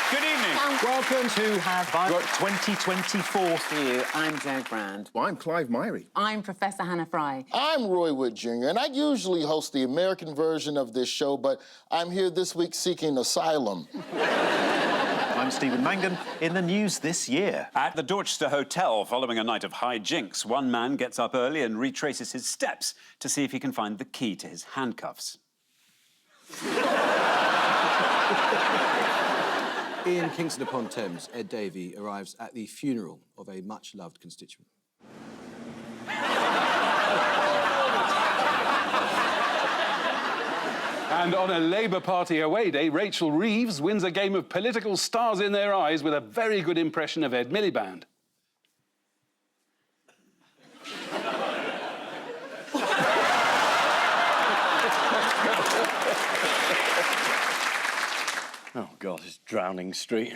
Good evening. Welcome to Have Got 2024 To you, I'm Joe Brand. Well, I'm Clive Myrie. I'm Professor Hannah Fry. I'm Roy Wood Jr., and I usually host the American version of this show, but I'm here this week seeking asylum. I'm Stephen Mangan. In the news this year. At the Dorchester Hotel, following a night of high jinks, one man gets up early and retraces his steps to see if he can find the key to his handcuffs. In Kingston-upon-Thames, Ed Davey arrives at the funeral of a much-loved constituent. And on a Labour Party away day, Rachel Reeves wins a game of political stars in their eyes with a very good impression of Ed Miliband. Oh, God, it's Drowning Street.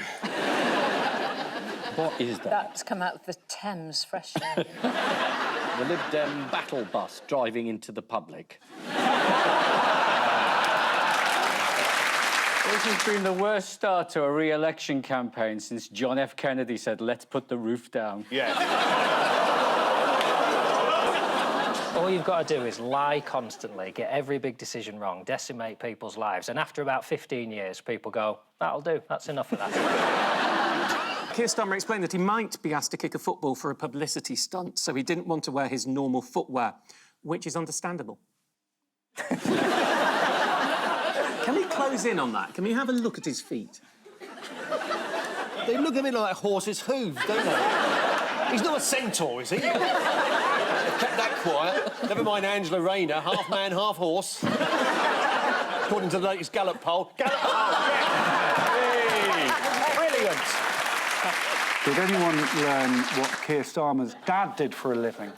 What is that? That's come out of the Thames fresh air. The Lib Dem battle bus driving into the public. This has been the worst start to a re-election campaign since John F. Kennedy said, "Let's put the roof down." Yeah. All you've got to do is lie constantly, get every big decision wrong, decimate people's lives, and after about 15 years, people go, "That'll do, that's enough of that." Keir Starmer explained that he might be asked to kick a football for a publicity stunt, so he didn't want to wear his normal footwear, which is understandable. Can we close in on that? Can we have a look at his feet? They look a bit like horses' hooves, don't they? He's not a centaur, is he? Kept that quiet. Never mind Angela Rayner, half man, half horse. According to the latest Gallup poll. Gallup poll! Hey! Brilliant! Did anyone learn what Keir Starmer's dad did for a living?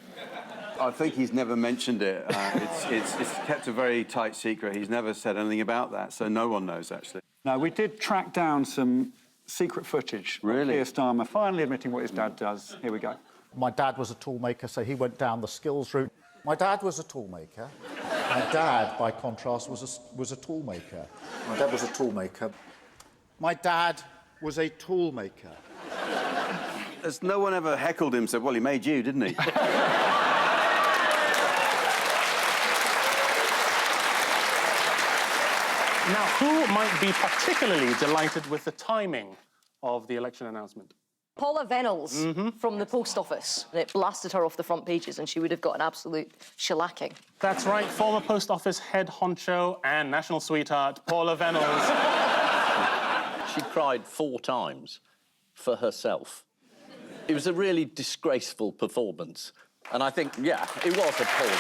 I think he's never mentioned it. It's kept a very tight secret. He's never said anything about that, so no one knows, actually. No, we did track down some secret footage of Keir Starmer finally admitting what his dad does. Here we go. My dad was a toolmaker, so he went down the skills route. My dad was a toolmaker. My dad, by contrast, was a toolmaker. My dad was a toolmaker. My dad was a toolmaker. Has no one ever heckled him, said, well, he made you, didn't he? Now, who might be particularly delighted with the timing of the election announcement? Paula Venables from the post office. And it blasted her off the front pages and she would have got an absolute shellacking. That's right, former post office head honcho and national sweetheart, Paula Venables. She cried 4 times for herself. It was a really disgraceful performance. And I think, yeah, it was appalling.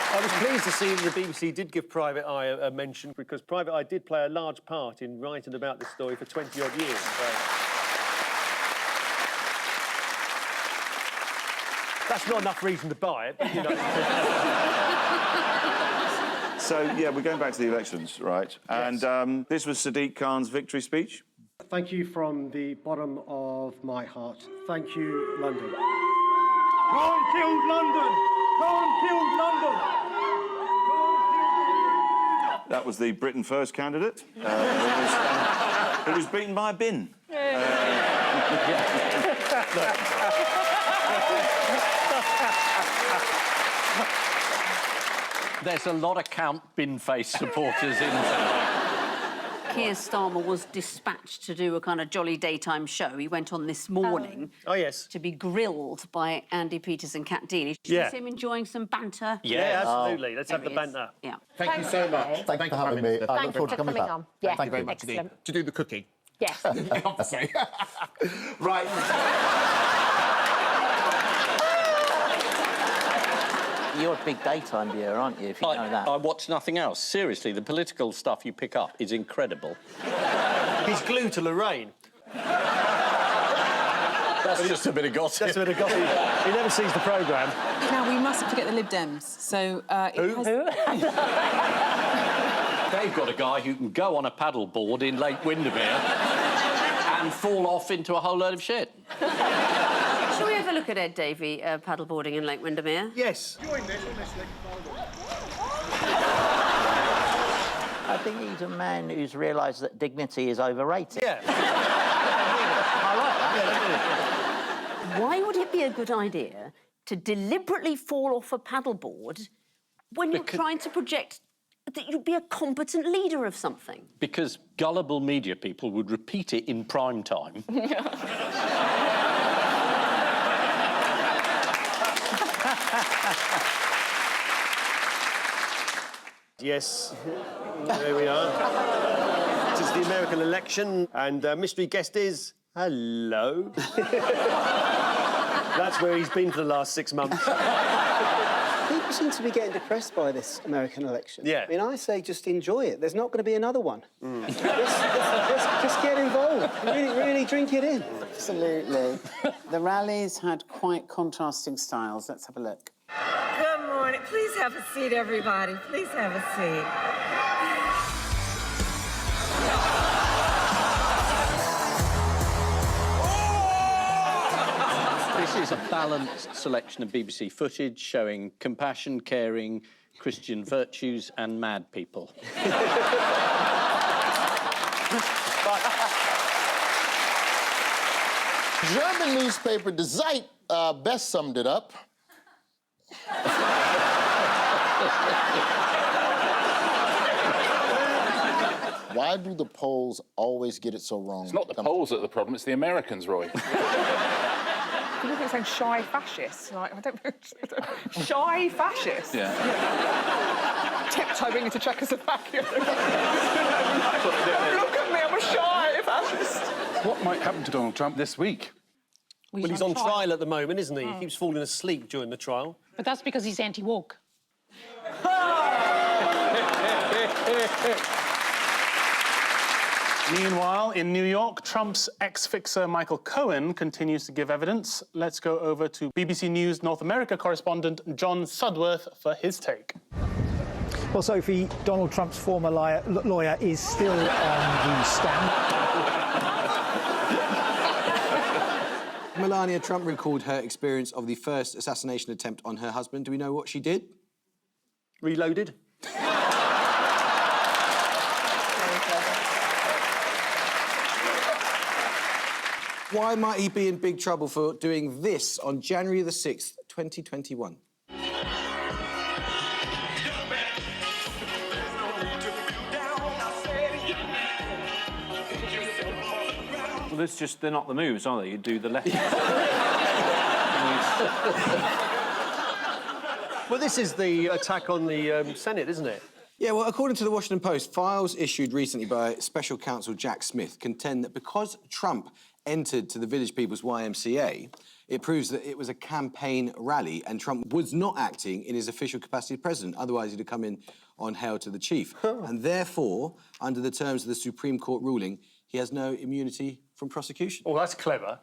I was pleased to see that the BBC did give Private Eye a mention, because Private Eye did play a large part in writing about this story for 20-odd years. That's not enough reason to buy it, but, you know. So, yeah, we're going back to the elections, right? Yes. And this was Sadiq Khan's victory speech. Thank you from the bottom of my heart. Thank you, London. Khan killed London! Khan killed London! That was the Britain First candidate. It was beaten by a bin. There's a lot of Count Bin-Face supporters in tonight. Keir Starmer was dispatched to do a kind of jolly daytime show. He went on this morning to be grilled by Andy Peters and Kat Deely. Should you see him enjoying some banter? Yeah, absolutely. Let's have the banter. Yeah. Thank you so much. Thank you for having me. I look forward to coming back. Thank you very much indeed. To do the cooking. Yes. Obviously. Right. You're a big daytime viewer, aren't you, if you know that? I watch nothing else. Seriously, the political stuff you pick up is incredible. He's glued to Lorraine. That's just a bit of gossip. That's a bit of gossip. He never sees the programme. Now, we mustn't forget the Lib Dems. So, Who? They've got a guy who can go on a paddle board in Lake Windermere and fall off into a whole load of shit. Shall we have a look at Ed Davey paddleboarding in Lake Windermere? Yes. I think he's a man who's realised that dignity is overrated. Yeah. I like that. Why would it be a good idea to deliberately fall off a paddleboard when you're trying to project that you'd be a competent leader of something? Because gullible media people would repeat it in prime time. Yes, there we are. This is the American election, and mystery guest is... Hello. That's where he's been for the last 6 months. People seem to be getting depressed by this American election. Yeah. I mean, I say just enjoy it. There's not going to be another one. Just get involved. Really drink it in. Absolutely. The rallies had quite contrasting styles. Let's have a look. Good morning. Please have a seat, everybody. Please have a seat. This is a balanced selection of BBC footage showing compassion, caring, Christian virtues and mad people. German newspaper Die Zeit best summed it up. Why do the Poles always get it so wrong? It's not the Poles that are the problem, it's the Americans, Roy. You look at saying shy fascists. Like, I don't know. Shy fascists? Yeah. Tiptoeing into Czechoslovakia. Look at me, I'm a shy fascist. What might happen to Donald Trump this week? Well, he's on trial at the moment, isn't he? He keeps falling asleep during the trial. But that's because he's anti-woke. Meanwhile, in New York, Trump's ex-fixer Michael Cohen continues to give evidence. Let's go over to BBC News North America correspondent John Sudworth for his take. Well, Sophie, Donald Trump's former lawyer is still on the stand. Melania Trump recalled her experience of the first assassination attempt on her husband. Do we know what she did? Reloaded. Why might he be in big trouble for doing this on January the 6th, 2021? Well, it's just, they're not the moves, are they? You do the left. Well, this is the attack on the Senate, isn't it? Yeah, well, according to the Washington Post, files issued recently by special counsel Jack Smith contend that because Trump entered to the Village People's YMCA, it proves that it was a campaign rally and Trump was not acting in his official capacity as president. Otherwise, he'd have come in on Hail to the Chief. And therefore, under the terms of the Supreme Court ruling, he has no immunity from prosecution. Oh, that's clever.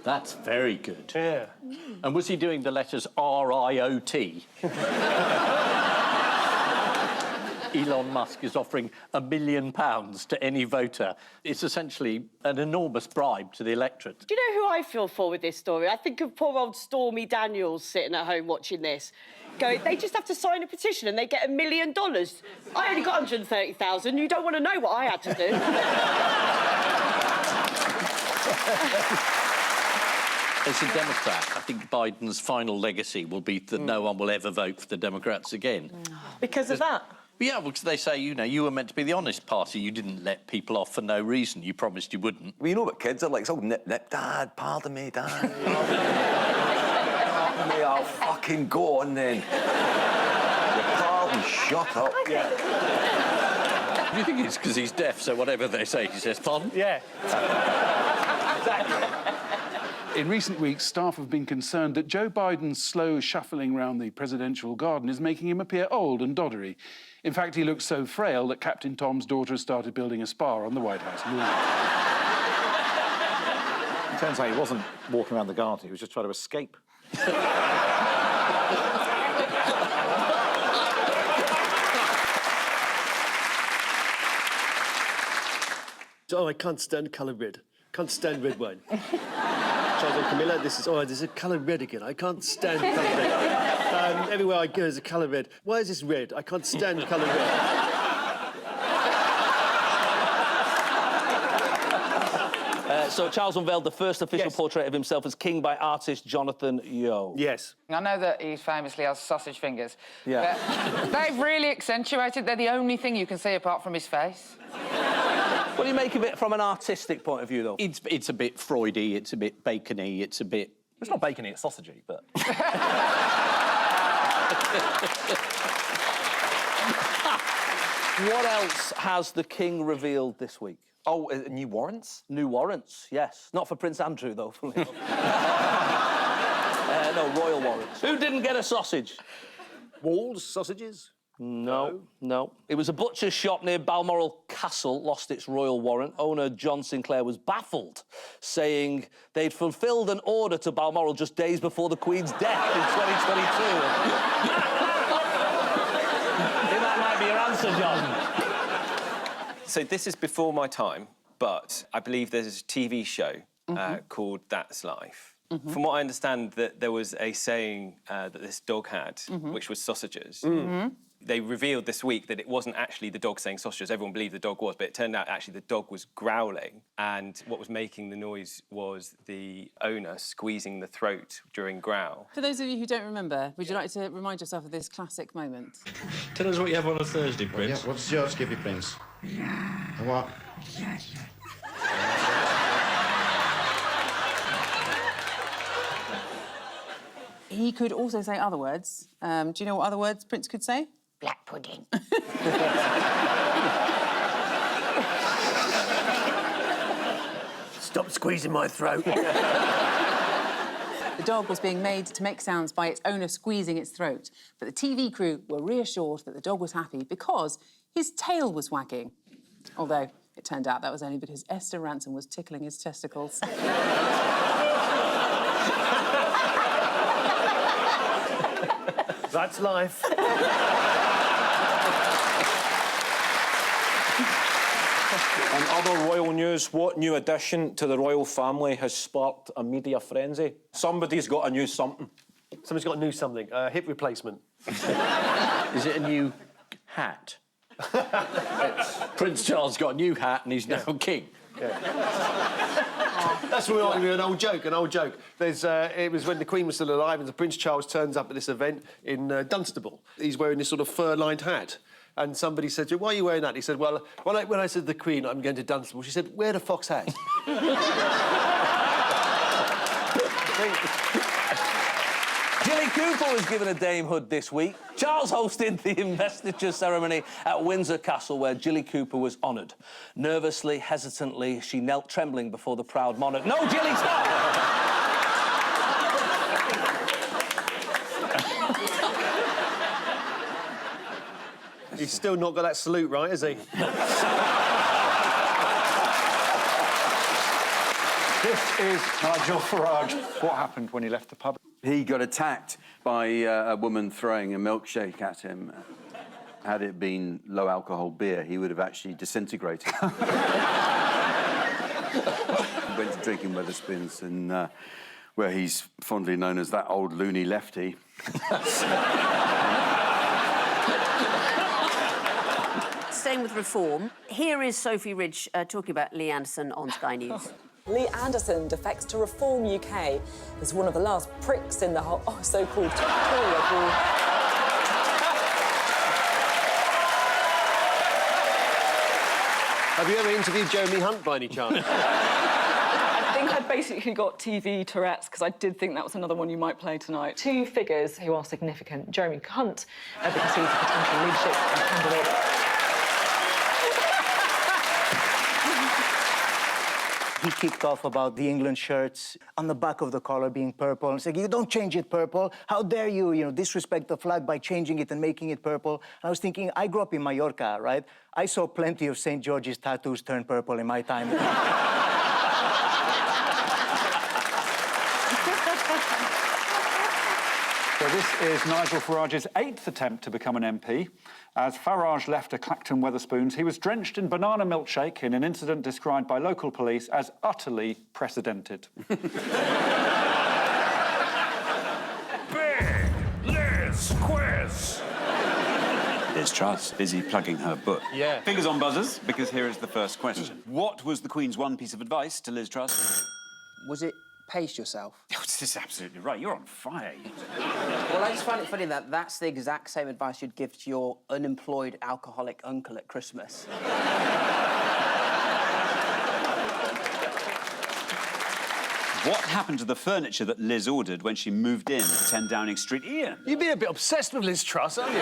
That's very good. Yeah. And was he doing the letters R-I-O-T? Elon Musk is offering £1 million to any voter. It's essentially an enormous bribe to the electorate. Do you know who I feel for with this story? I think of poor old Stormy Daniels sitting at home watching this. Going, they just have to sign a petition and they get $1 million. I only got 130,000. You don't want to know what I had to do. As a Democrat, I think Biden's final legacy will be that no one will ever vote for the Democrats again. Because of that? Yeah, because they say, you know, you were meant to be the honest party. You didn't let people off for no reason. You promised you wouldn't. Well, you know what kids are like? It's all nip, nip. Dad, pardon me, Dad. Pardon me, I'll fucking go on then. Your pardon, shut up. Yeah. Do you think it's because he's deaf, so whatever they say, he says, pardon? Yeah. Exactly. In recent weeks, staff have been concerned that Joe Biden's slow shuffling round the presidential garden is making him appear old and doddery. In fact, he looks so frail that Captain Tom's daughter has started building a spa on the White House lawn. It turns out he wasn't walking around the garden, he was just trying to escape. Oh, I can't stand colour red. Can't stand red wine. Charles and Camilla, this is a colour red again. I can't stand colour red. Everywhere I go, there's a colour red. Why is this red? I can't stand colour red. So Charles unveiled the first official portrait of himself as king by artist Jonathan Yeo. Yes. I know that he famously has sausage fingers. Yeah. But they've really accentuated. They're the only thing you can see apart from his face. What do you make of it from an artistic point of view, though? It's a bit Freudy, it's a bit bacony, it's a bit... It's not bacony, it's sausagey, but... What else has the king revealed this week? Oh, new warrants? New warrants, yes. Not for Prince Andrew, though. No, royal warrants. Who didn't get a sausage? Walls, sausages? No. It was a butcher's shop near Balmoral Castle lost its royal warrant. Owner John Sinclair was baffled, saying they'd fulfilled an order to Balmoral just days before the Queen's death in 2022. That might be your answer, John. So this is before my time, but I believe there's a TV show called That's Life. From what I understand, that there was a saying that this dog had, which was sausages. They revealed this week that it wasn't actually the dog saying sausages. Everyone believed the dog was, but it turned out actually the dog was growling, and what was making the noise was the owner squeezing the throat during growl. For those of you who don't remember, would you like to remind yourself of this classic moment? Tell us what you have on a Thursday, Prince. Yeah, what's yours, Skippy Prince? What? He could also say other words. Do you know what other words Prince could say? Black pudding. Stop squeezing my throat. The dog was being made to make sounds by its owner squeezing its throat. But the TV crew were reassured that the dog was happy because his tail was wagging. Although it turned out that was only because Esther Ransom was tickling his testicles. That's life. On other royal news, what new addition to the royal family has sparked a media frenzy? Somebody's got a new something. Somebody's got a new something. Hip replacement. Is it a new hat? Prince Charles got a new hat and he's now king. That's reminding me of an old joke. There's, it was when the Queen was still alive and Prince Charles turns up at this event in Dunstable. He's wearing this sort of fur-lined hat. And somebody said to him, why are you wearing that? He said, well, when I said to the Queen, I'm going to Dunstable, she said, wear the fox hat. Jilly Cooper was given a damehood this week. Charles hosted the investiture ceremony at Windsor Castle, where Jilly Cooper was honoured. Nervously, hesitantly, she knelt trembling before the proud monarch. No, Jilly, stop! He's still not got that salute right, has he? This is Nigel Farage. What happened when he left the pub? He got attacked by a woman throwing a milkshake at him. Had it been low-alcohol beer, he would have actually disintegrated. Went to drinking Wetherspoons, and where he's fondly known as that old loony lefty. Staying with reform, here is Sophie Ridge talking about Lee Anderson on Sky News. Lee Anderson defects to Reform UK as one of the last pricks in the whole so-called Tory war. Have you ever interviewed Jeremy Hunt by any chance? I think I basically got TV Tourette's because I did think that was another one you might play tonight. Two figures who are significant. Jeremy Hunt, because he's a potential leadership candidate. He kicked off about the England shirts on the back of the collar being purple and said, you don't change it purple. How dare you, disrespect the flag by changing it and making it purple. And I was thinking, I grew up in Mallorca, right? I saw plenty of St. George's tattoos turn purple in my time. So this is Nigel Farage's 8th attempt to become an MP. As Farage left a Clacton Wetherspoons, he was drenched in banana milkshake in an incident described by local police as utterly precedented. Big Liz Quiz. Liz Truss, busy plugging her book. Yeah. Fingers on buzzers, because here is the first question. What was the Queen's one piece of advice to Liz Truss? Was it pace yourself? Oh, this is absolutely right. You're on fire. Well, I just find it funny that that's the exact same advice you'd give to your unemployed alcoholic uncle at Christmas. What happened to the furniture that Liz ordered when she moved in to 10 Downing Street? Ian? You've been a bit obsessed with Liz Truss, haven't you?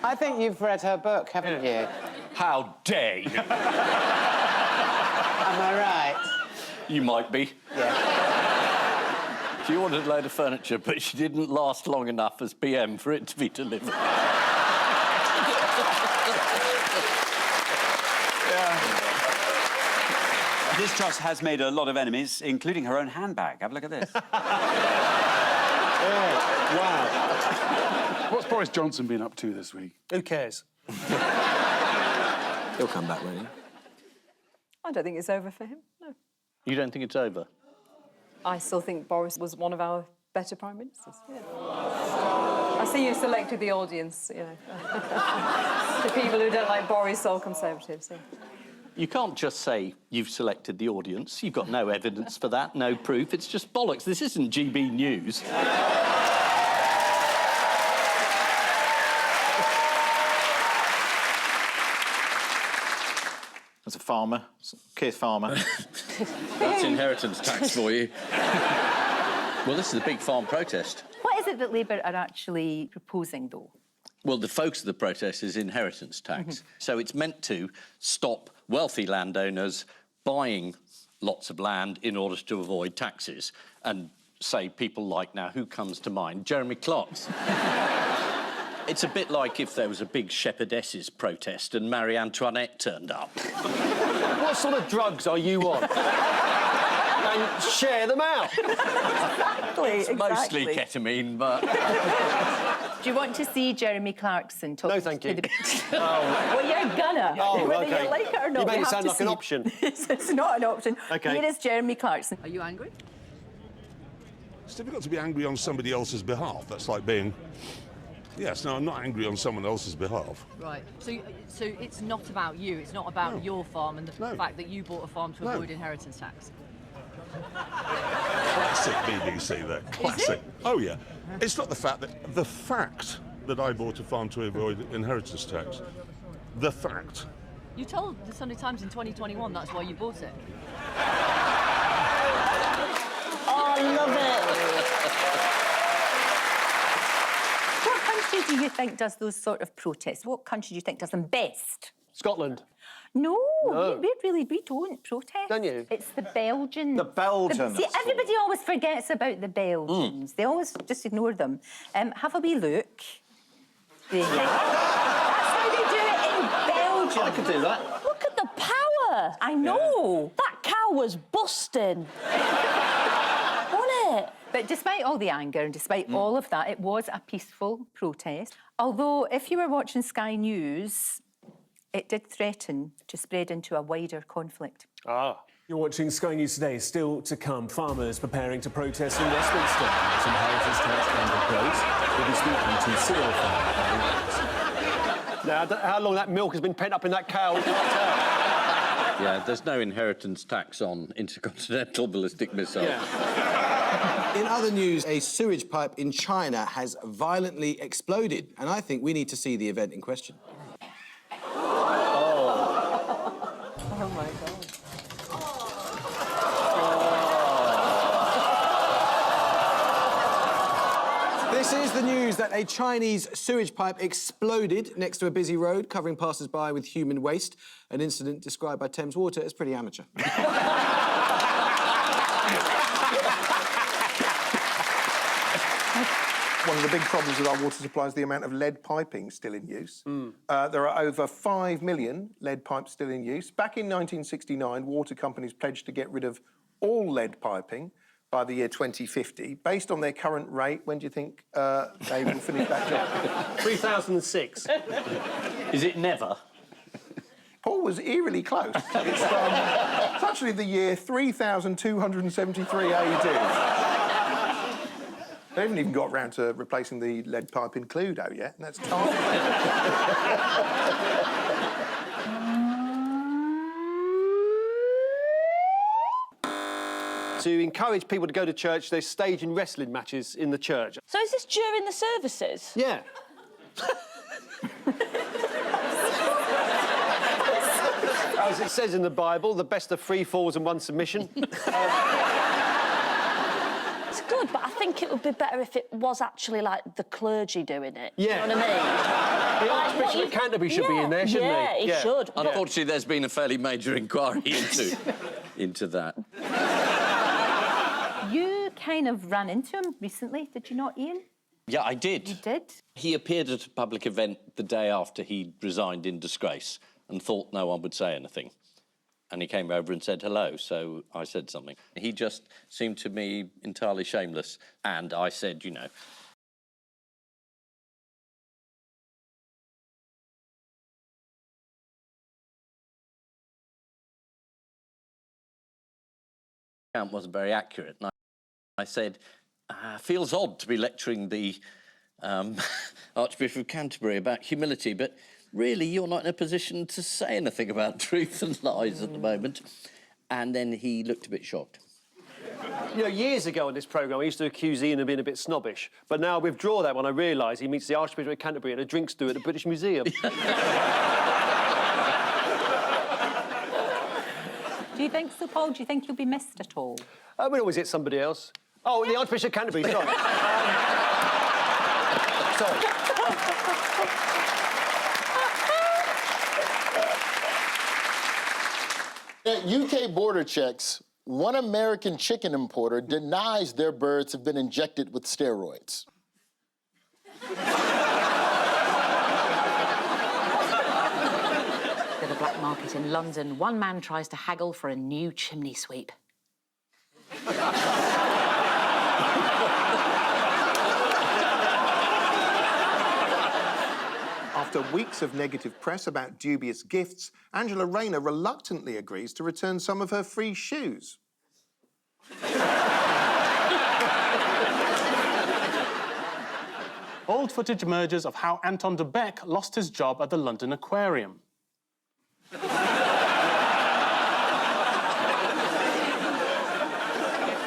I think you've read her book, haven't you? How dare you? Am I right? You might be. Yeah. She ordered a load of furniture, but she didn't last long enough as PM for it to be delivered. Liz Truss has made a lot of enemies, including her own handbag. Have a look at this. Wow. What's Boris Johnson been up to this week? Who cares? He'll come back, won't he? I don't think it's over for him, no. You don't think it's over? I still think Boris was one of our better Prime Ministers, yeah. I see you selected the audience, you know. The people who don't like Boris are Conservatives, yeah. You can't just say you've selected the audience. You've got no evidence for that, no proof. It's just bollocks. This isn't GB News. As a farmer, Keir Farmer. That's inheritance tax for you. Well, this is a big farm protest. What is it that Labour are actually proposing, though? Well, the focus of the protest is inheritance tax. So it's meant to stop wealthy landowners buying lots of land in order to avoid taxes. And say people like, now, who comes to mind? Jeremy Clarkson. It's a bit like if there was a big shepherdesses protest and Marie Antoinette turned up. What sort of drugs are you on? And share them out. Exactly, Mostly ketamine, but... Do you want to see Jeremy Clarkson talk? No, thank you. Well, you're gonna. Oh, Whether okay. you like it or not, You made we it have sound to like an see. option. It's not an option. Okay. Here is Jeremy Clarkson. Are you angry? It's difficult to be angry on somebody else's behalf. That's like being... Yes, no, I'm not angry on someone else's behalf. Right. So it's not about you. It's not about your farm and the fact that you bought a farm to avoid inheritance tax. Classic BBC there. Classic. Oh, yeah. It's not the fact that I bought a farm to avoid inheritance tax. The fact. You told the Sunday Times in 2021 that's why you bought it. Oh, I love it. What country do you think does those sort of protests? What country do you think does them best? Scotland. No, we don't protest. Don't you? It's the Belgians. The Belgians. See, everybody always forgets about the Belgians. They always just ignore them. Have a wee look. That's how they do it in Belgium. I could do that. Look at the power. I know. That cow was busting. Wasn't it? But despite all the anger and despite all of that, it was a peaceful protest. Although, if you were watching Sky News, it did threaten to spread into a wider conflict. You're watching Sky News Today. Still to come, farmers preparing to protest in Westminster. As inheritance tax and we'll be speaking to cereal farmers. Now, how long that milk has been pent up in that cow? Yeah, there's no inheritance tax on intercontinental ballistic missiles. In other news, a sewage pipe in China has violently exploded, and I think we need to see the event in question. Oh, my God. This is the news that a Chinese sewage pipe exploded next to a busy road, covering passers-by with human waste, an incident described by Thames Water as pretty amateur. One of the big problems with our water supply is the amount of lead piping still in use. There are over 5 million lead pipes still in use. Back in 1969, water companies pledged to get rid of all lead piping by the year 2050. Based on their current rate, when do you think they will finish that job? 3006. Is it never? Paul was eerily close. It's actually the year 3273 AD. They haven't even got round to replacing the lead pipe in Cluedo yet, and that's... To encourage people to go to church, they're staging wrestling matches in the church. So is this during the services? Yeah. As it says in the Bible, the best of 3 falls and 1 submission. It's good, but I think it would be better if it was actually, like, the clergy doing it. Yeah. You know what I mean? The Archbishop of Canterbury should be in there, shouldn't he? Yeah, he should. Unfortunately, there's been a fairly major inquiry into that. You kind of ran into him recently, did you not, Ian? Yeah, I did. You did? He appeared at a public event the day after he resigned in disgrace and thought no one would say anything. And he came over and said hello, so I said something. He just seemed to me entirely shameless, and I said, you know... ...account wasn't very accurate, and I said, feels odd to be lecturing the Archbishop of Canterbury about humility, but really you're not in a position to say anything about truth and lies at the moment. And then he looked a bit shocked. You know, years ago on this programme, I used to accuse Ian of being a bit snobbish, but now I withdraw that when I realise he meets the Archbishop of Canterbury at a drinks do at the British Museum. Do you think so, Paul? Do you think you'll be missed at all? We'll always hit somebody else. Oh, the Archbishop of Canterbury, sorry. Sorry. At UK border checks, one American chicken importer denies their birds have been injected with steroids. At a black market in London, one man tries to haggle for a new chimney sweep. After weeks of negative press about dubious gifts, Angela Rayner reluctantly agrees to return some of her free shoes. Old footage emerges of how Anton de Beck lost his job at the London Aquarium.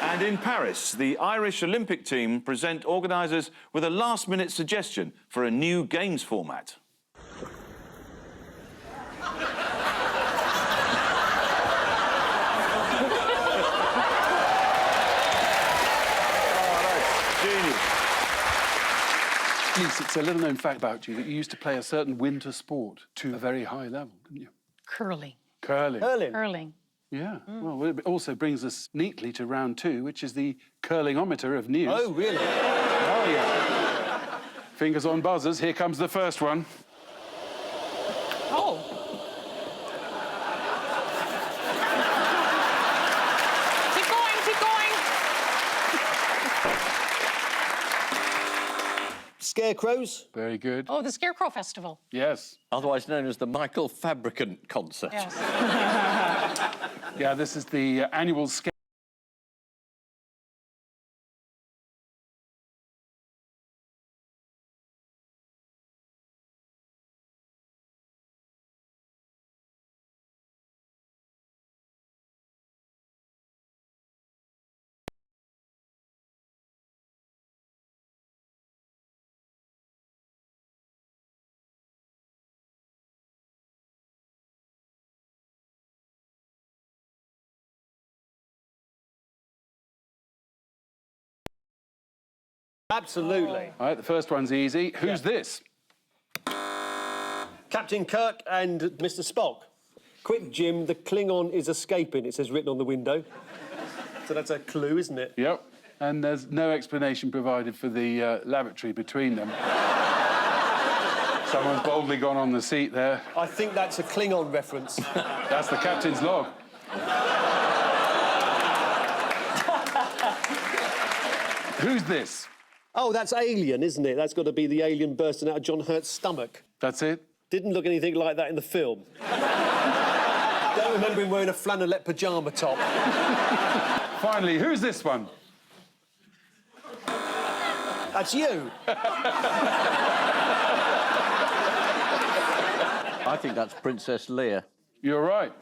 And in Paris, the Irish Olympic team present organisers with a last-minute suggestion for a new games format. Lise, it's a little-known fact about you that you used to play a certain winter sport to a very high level, didn't you? Curling. Curling. Curling. Yeah. Well, it also brings us neatly to round 2, which is the curlingometer of news. Oh, really? Oh, yeah. Fingers on buzzers. Here comes the first one. Oh. Keep going, keep going. Scarecrows. Very good. Oh, the Scarecrow Festival. Yes. Otherwise known as the Michael Fabricant concert. Yes. Yeah, this is the annual scare. Absolutely. All right, the first one's easy. Who's this? Captain Kirk and Mr. Spock. Quick, Jim, the Klingon is escaping, it says written on the window. So that's a clue, isn't it? Yep. And there's no explanation provided for the lavatory between them. Someone's boldly gone on the seat there. I think that's a Klingon reference. That's the captain's log. Who's this? Oh, that's Alien, isn't it? That's got to be the alien bursting out of John Hurt's stomach. That's it? Didn't look anything like that in the film. Don't remember him wearing a flannelette pyjama top. Finally, who's this one? That's you. I think that's Princess Leia. You're right.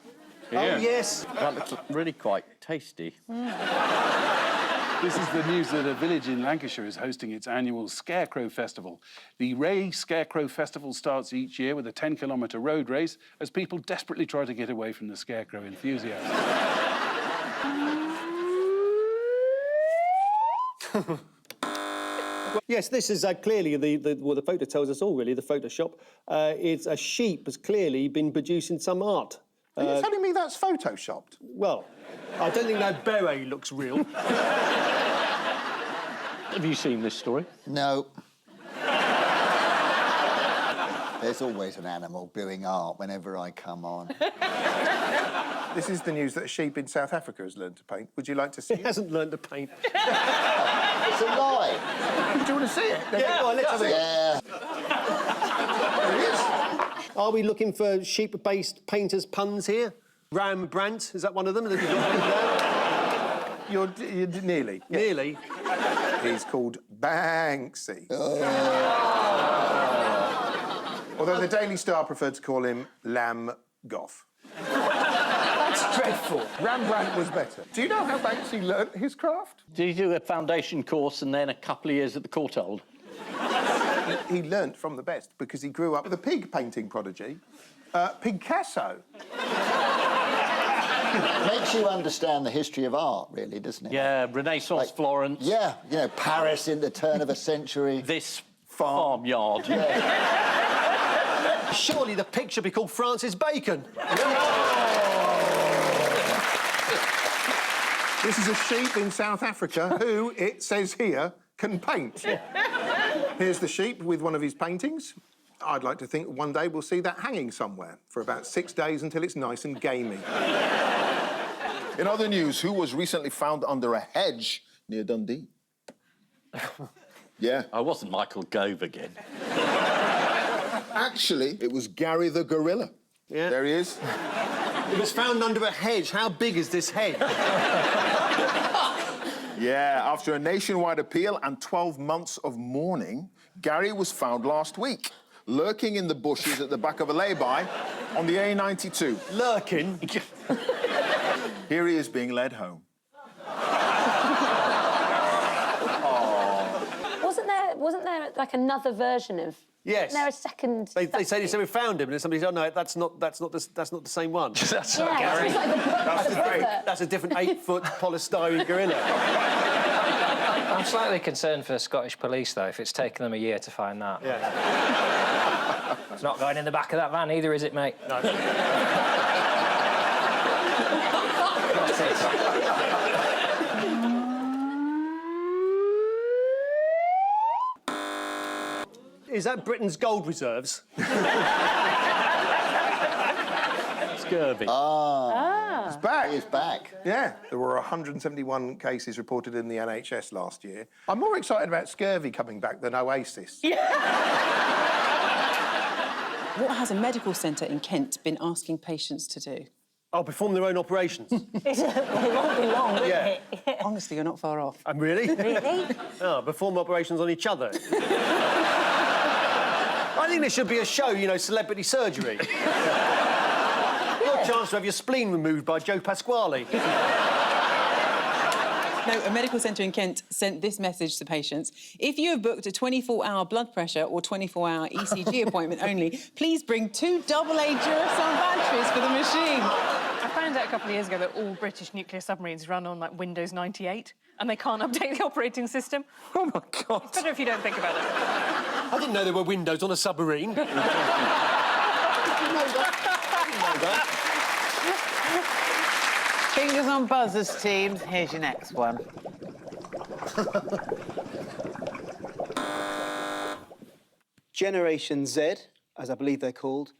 Oh, yes. That looks really quite tasty. This is the news that a village in Lancashire is hosting its annual Scarecrow Festival. The Ray Scarecrow Festival starts each year with a 10-kilometre road race as people desperately try to get away from the scarecrow enthusiasts. Yes, this is clearly what the photo tells us all, really, the Photoshop. It's a sheep has clearly been producing some art. Are you telling me that's photoshopped? Well, I don't think that beret looks real. Have you seen this story? No. There's always an animal doing art whenever I come on. This is the news that a sheep in South Africa has learned to paint. Would you like to see it? He hasn't learned to paint. It's a lie. Do you want to see it? Yeah, well, let's have a look. Yeah. There it is. Are we looking for sheep-based painters' puns here? Rembrandt, is that one of them? You're nearly. Yeah. Nearly. He's called Banksy. Although the Daily Star preferred to call him Lamb Goff. That's dreadful. Rembrandt was better. Do you know how Banksy learnt his craft? Did he do a foundation course and then a couple of years at the Courtauld? He learnt from the best because he grew up with a pig painting prodigy, Picasso. Makes you understand the history of art, really, doesn't it? Yeah, Renaissance Florence. Yeah, you know, Paris in the turn of a century. This farmyard. Surely the pig should be called Francis Bacon. This is a sheep in South Africa who, it says here, can paint. Here's the sheep with one of his paintings. I'd like to think one day we'll see that hanging somewhere for about 6 days until it's nice and gamey. In other news, who was recently found under a hedge near Dundee? Yeah. I wasn't Michael Gove again. Actually, it was Gary the gorilla. Yeah. There he is. It was found under a hedge. How big is this hedge? Yeah, after a nationwide appeal and 12 months of mourning, Gary was found last week, lurking in the bushes at the back of a lay-by on the A92. Lurking? Here he is being led home. Wasn't there like another version of? Yes. Wasn't there a second? They say we found him, and then somebody said, "Oh no, that's not the same one." That's not Gary. That's a different 8-foot polystyrene gorilla. I'm slightly concerned for the Scottish police, though, if it's taken them a year to find that. Yeah. It's not going in the back of that van either, is it, mate? No. Is that Britain's gold reserves? Scurvy. It's back. It's back. Yeah, there were 171 cases reported in the NHS last year. I'm more excited about scurvy coming back than Oasis. What has a medical centre in Kent been asking patients to do? Oh, perform their own operations. It won't be long, will Yeah. it? Honestly, you're not far off. Really? Really? Oh, perform operations on each other. I think there should be a show, you know, celebrity surgery. Your chance to have your spleen removed by Joe Pasquale. No, a medical centre in Kent sent this message to patients. If you have booked a 24-hour blood pressure or 24-hour ECG appointment only, please bring 2 AA Duracell batteries for the machine. I found out a couple of years ago that all British nuclear submarines run on, like, Windows 98, and they can't update the operating system. Oh, my God. It's better if you don't think about it. I didn't know there were windows on a submarine. Fingers on buzzers, teams. Here's your next one. Generation Z, as I believe they're called,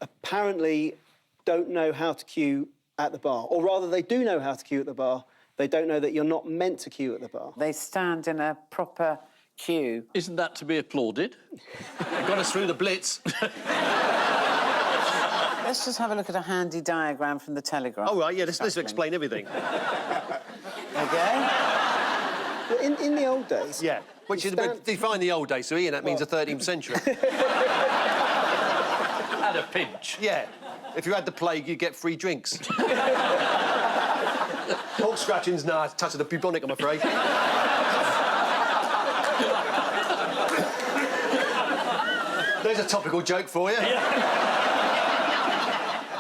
apparently don't know how to queue at the bar. Or rather, they do know how to queue at the bar. They don't know that you're not meant to queue at the bar. They stand in a proper queue. Isn't that to be applauded? They got us through the Blitz. Let's just have a look at a handy diagram from the Telegraph. Oh, right, yeah, let's explain everything. OK? In the old days, Which is define the old days, so Ian, that means the 13th century. At a pinch. Yeah. If you had the plague, you'd get free drinks. Pork scratchings, nah, touch of the bubonic, I'm afraid. There's a topical joke for you.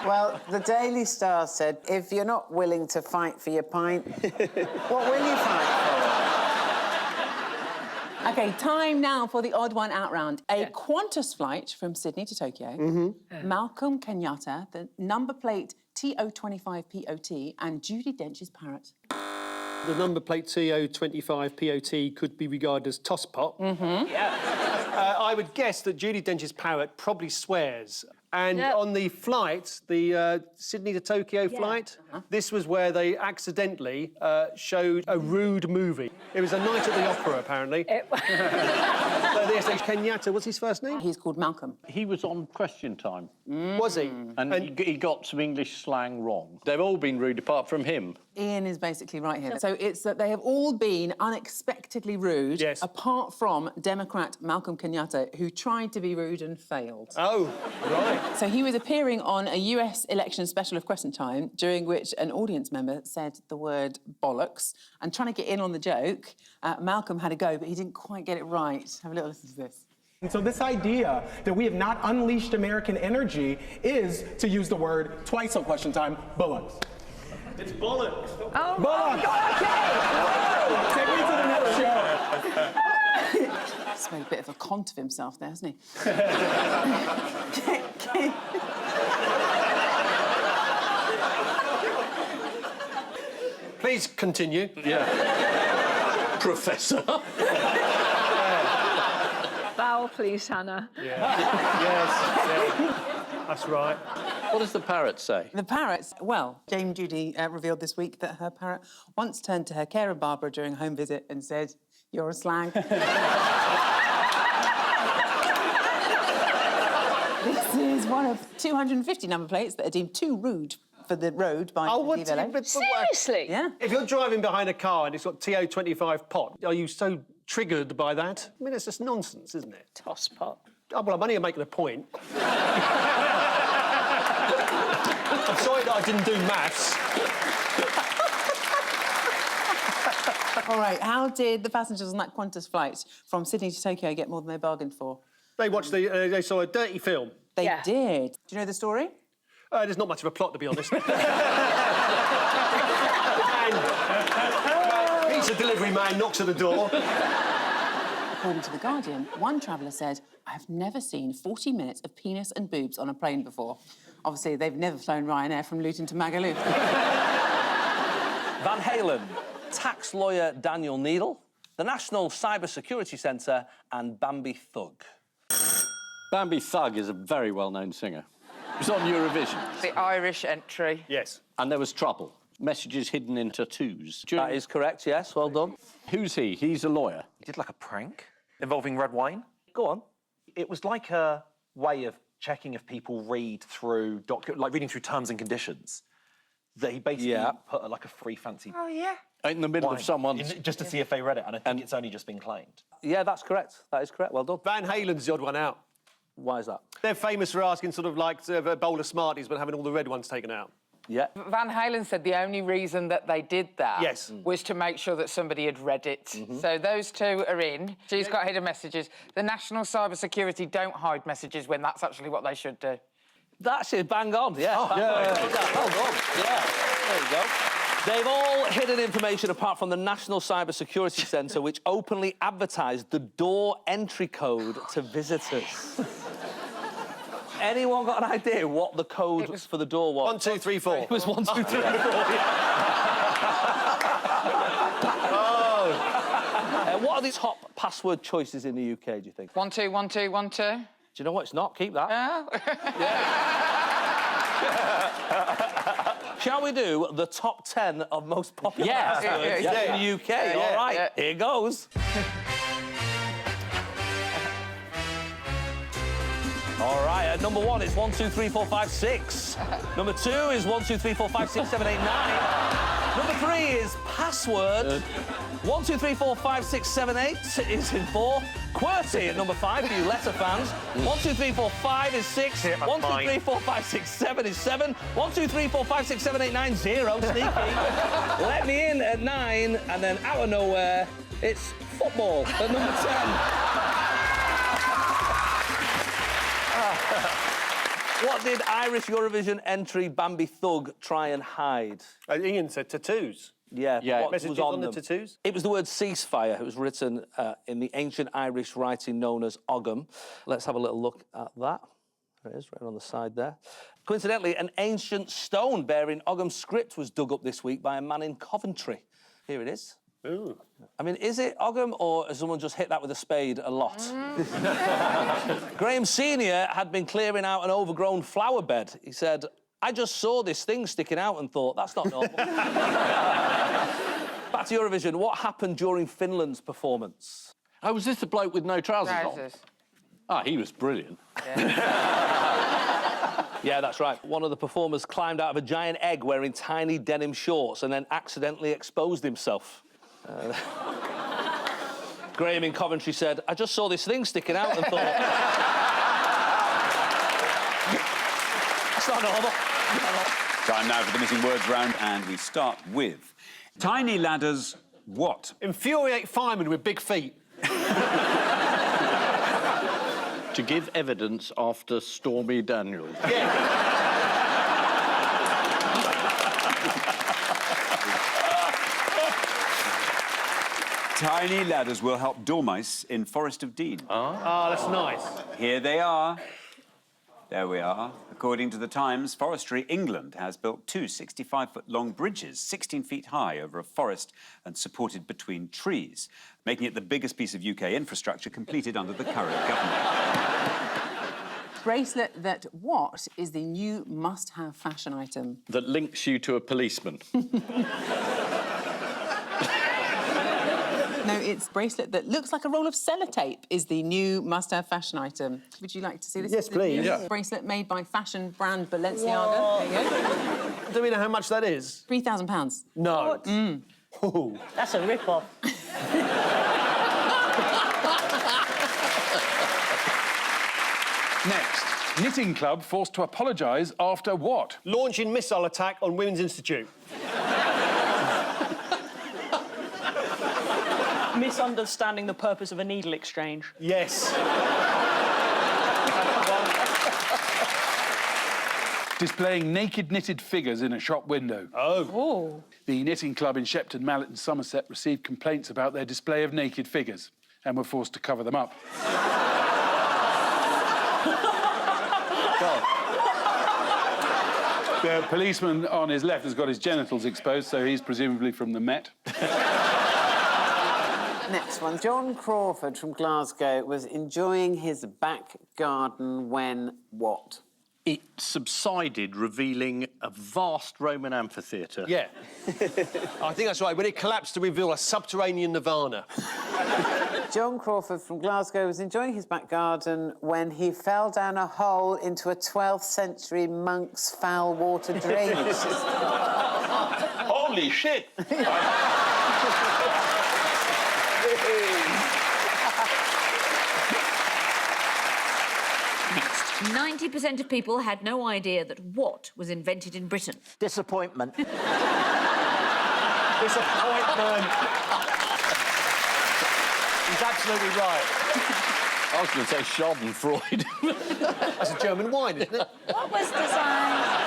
Well, the Daily Star said, if you're not willing to fight for your pint, what will you fight for? OK, time now for the odd one out round. A Qantas flight from Sydney to Tokyo, Malcolm Kenyatta, the number plate TO25POT, and Judi Dench's parrot. The number plate TO25POT could be regarded as tosspot. I would guess that Judi Dench's parrot probably swears. And on the flight, the Sydney to Tokyo flight, this was where they accidentally showed a rude movie. It was a night at the opera, apparently. So there's Kenyatta, what's his first name? He's called Malcolm. He was on Question Time. Was he? And he got some English slang wrong. They've all been rude apart from him. Ian is basically right here. So it's that they have all been unexpectedly rude, apart from Democrat Malcolm Kenyatta, who tried to be rude and failed. Oh, right. So he was appearing on a US election special of Question Time, during which an audience member said the word bollocks, and trying to get in on the joke, Malcolm had a go, but he didn't quite get it right. Have a little listen to this. And so this idea that we have not unleashed American energy is, to use the word twice on Question Time, bollocks. It's bollocks. Oh, bollocks. Take me to the next show. He's made a bit of a cont of himself there, hasn't he? Please continue. Yeah. Professor. Bow, please, Hannah. Yes. That's right. What does the parrot say? The parrot, well, Dame Judy revealed this week that her parrot once turned to her carer Barbara during a home visit and said, "You're a slag." This is one of 250 number plates that are deemed too rude for the road by the DVLA. Seriously? Yeah. If you're driving behind a car and it's got TO25 pot, are you so triggered by that? I mean, it's just nonsense, isn't it? Tosspot. Oh, well, I'm only making a point. I'm sorry that I didn't do maths. All right, how did the passengers on that Qantas flight from Sydney to Tokyo get more than they bargained for? They watched they saw a dirty film. They did. Do you know the story? There's not much of a plot, to be honest. And pizza delivery man knocks at the door. According to The Guardian, one traveller said, "I have never seen 40 minutes of penis and boobs on a plane before." Obviously, they've never flown Ryanair from Luton to Magaluf. Van Halen, tax lawyer Daniel Needle, the National Cyber Security Centre, and Bambi Thug. Bambi Thug is a very well-known singer. It was on Eurovision. The Irish entry. Yes. And there was trouble. Messages hidden in tattoos. That is correct, yes, well done. Who's he? He's a lawyer. He did like a prank involving red wine. Go on. It was like a way of checking if people read through like reading through terms and conditions. That he basically put like a free fancy. Oh, yeah. In the middle of someone's... Just to see if they read it, and I think it's only just been claimed. Yeah, that's correct. That is correct. Well done. Van Halen's the odd one out. Why is that? They're famous for asking sort of like a bowl of Smarties but having all the red ones taken out. Yeah. Van Halen said the only reason that they did that was to make sure that somebody had read it. So those two are in. She's got hidden messages. The National Cyber Security don't hide messages when that's actually what they should do. That's it, bang on, yeah. Oh, Well done, yeah. There you go. They've all hidden information apart from the National Cyber Security Centre, which openly advertised the door entry code to visitors. Anyone got an idea what the code for the door was? 1, 2, 3, 4. It was 1, 2, 3, 4. What are the top password choices in the UK, do you think? 1, 2, 1, 2, 1, 2. Do you know what? It's not. Keep that. Shall we do the top 10 of most popular passwords in the UK? All right, here goes. All right, at number 1, it's 1, 2, 3, 4, 5, 6. Number 2 is 1, 2, 3, 4, 5, 6, 7, 8, 9. Number 3 is password. 1, 2, 3, 4, 5, 6, 7, 8 is in 4. QWERTY at number 5 for you letter fans. 1, 2, 3, 4, 5 is 6. 1, 2, 3, 4, 5, 6, 7 is 7. 1, 2, 3, 4, 5, 6, 7, 8, 9, 0. Sneaky. Let me in at 9, and then out of nowhere, it's football at number 10. What did Irish Eurovision entry Bambi Thug try and hide? Ian said tattoos. Yeah, what Messages was on on the them? tattoos? It was the word ceasefire. It was written in the ancient Irish writing known as Ogham. Let's have a little look at that. There it is, right on the side there. Coincidentally, an ancient stone bearing Ogham's script was dug up this week by a man in Coventry. Here it is. Ooh. I mean, is it Ogham, or has someone just hit that with a spade a lot? Graham Senior had been clearing out an overgrown flower bed. He said, I just saw this thing sticking out and thought, that's not normal. Back to Eurovision. What happened during Finland's performance? Oh, was this the bloke with no trousers on? Ah, he was brilliant. Yeah, that's right. One of the performers climbed out of a giant egg wearing tiny denim shorts and then accidentally exposed himself. Graham in Coventry said, I just saw this thing sticking out and thought... That's not normal. Time now for the missing words round, and we start with tiny ladders. What? Infuriate firemen with big feet. To give evidence after Stormy Daniels. Tiny ladders will help dormice in Forest of Dean. Ah, that's nice. Here they are. There we are. According to the Times, Forestry England has built 2 65-foot-long bridges, 16 feet high, over a forest and supported between trees, making it the biggest piece of UK infrastructure completed under the current government. Bracelet that what is the new must-have fashion item? That links you to a policeman. No, it's bracelet that looks like a roll of sellotape is the new must-have fashion item. Would you like to see this? Yes, please. Yeah. Bracelet made by fashion brand Balenciaga. There you go. Do we know how much that is? £3,000. No. Ooh. That's a rip-off. Next, knitting club forced to apologise after what? Launching missile attack on Women's Institute. Misunderstanding the purpose of a needle exchange. Yes. Displaying naked knitted figures in a shop window. Oh. The knitting club in Shepton Mallet and Somerset received complaints about their display of naked figures and were forced to cover them up. The policeman on his left has got his genitals exposed, so he's presumably from the Met. Next one. John Crawford from Glasgow was enjoying his back garden when what? It subsided, revealing a vast Roman amphitheatre. Yeah. I think that's right. When it collapsed to reveal a subterranean nirvana. John Crawford from Glasgow was enjoying his back garden when he fell down a hole into a 12th century monk's foul water drainage system. Holy shit! 90% of people had no idea that what was invented in Britain. Disappointment. Disappointment. He's absolutely right. I was going to say Schadenfreude. That's a German wine, isn't it? What was designed?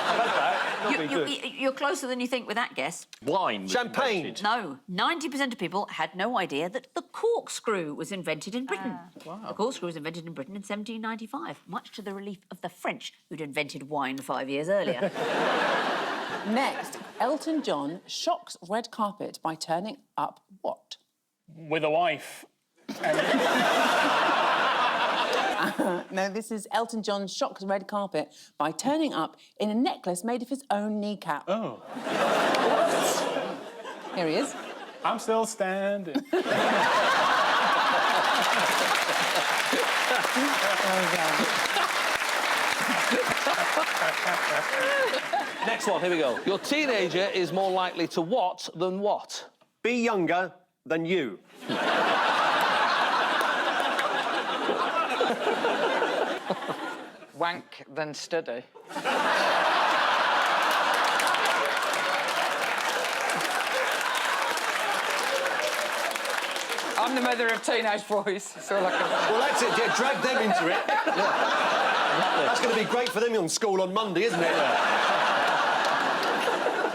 Not very good. You're closer than you think with that guess. Wine. Champagne. No, 90% of people had no idea that the corkscrew was invented in Britain. Wow. The corkscrew was invented in Britain in 1795, much to the relief of the French, who'd invented wine 5 years earlier. Next, Elton John shocks red carpet by turning up what? With a wife. No, this is Elton John shocks red carpet by turning up in a necklace made of his own kneecap. Oh. Here he is. I'm still standing. Next one, here we go. Your teenager is more likely to what than what? Be younger than you. Wank than study. I'm the mother of teenage boys. So well, that's it. Yeah, drag them into it. Yeah. That's going to be great for them in school on Monday, isn't it?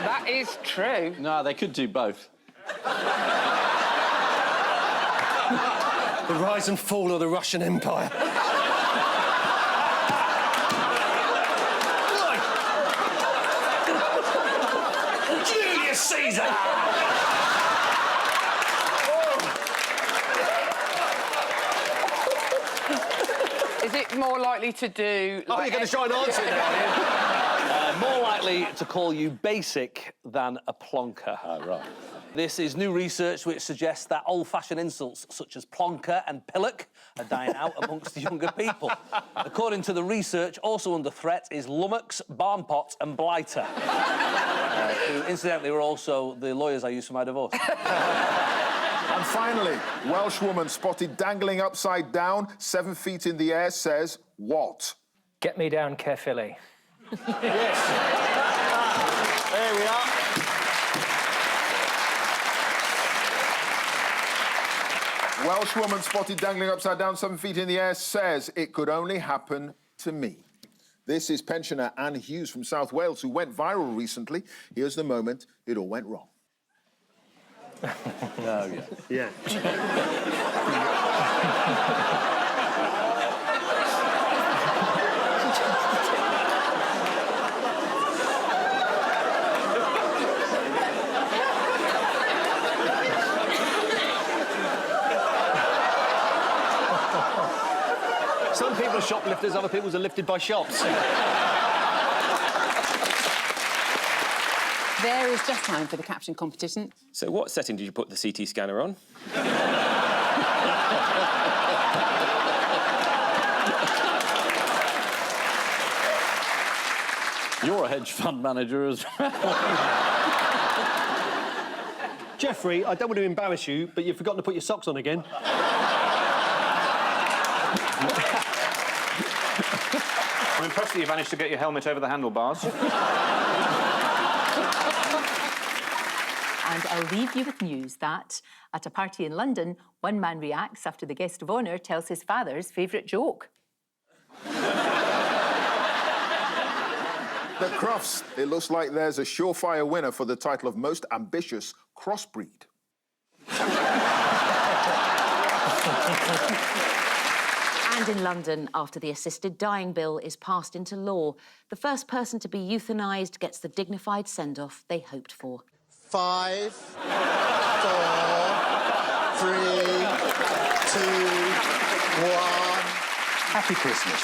That is true. No, they could do both. The rise and fall of the Russian Empire. Julius Caesar! Is it more likely to do... Oh, you're going to try and answer it now, More likely to call you basic than a plonker. Oh, right. This is new research which suggests that old-fashioned insults such as plonker and pillock are dying out amongst younger people. According to the research, also under threat is lummox, barnpot and blighter. Who, incidentally, were also the lawyers I used for my divorce. And finally, Welsh woman spotted dangling upside down, 7 feet in the air, says what? Get me down carefully. Yes. There we are. Welsh woman spotted dangling upside down, 7 feet in the air, says it could only happen to me. This is pensioner Anne Hughes from South Wales, who went viral recently. Here's the moment it all went wrong. Oh, yeah. Some people are shoplifters, other people are lifted by shops. There is just time for the caption competition. So what setting did you put the CT scanner on? You're a hedge fund manager as well. Jeffrey, I don't want to embarrass you, but you've forgotten to put your socks on again. I'm impressed that you managed to get your helmet over the handlebars. And I'll leave you with news that, at a party in London, one man reacts after the guest of honour tells his father's favourite joke. The Crufts. It looks like there's a surefire winner for the title of most ambitious crossbreed. And in London, after the assisted dying bill is passed into law, the first person to be euthanised gets the dignified send-off they hoped for. 5, 4, 3, 2, 1. Happy Christmas.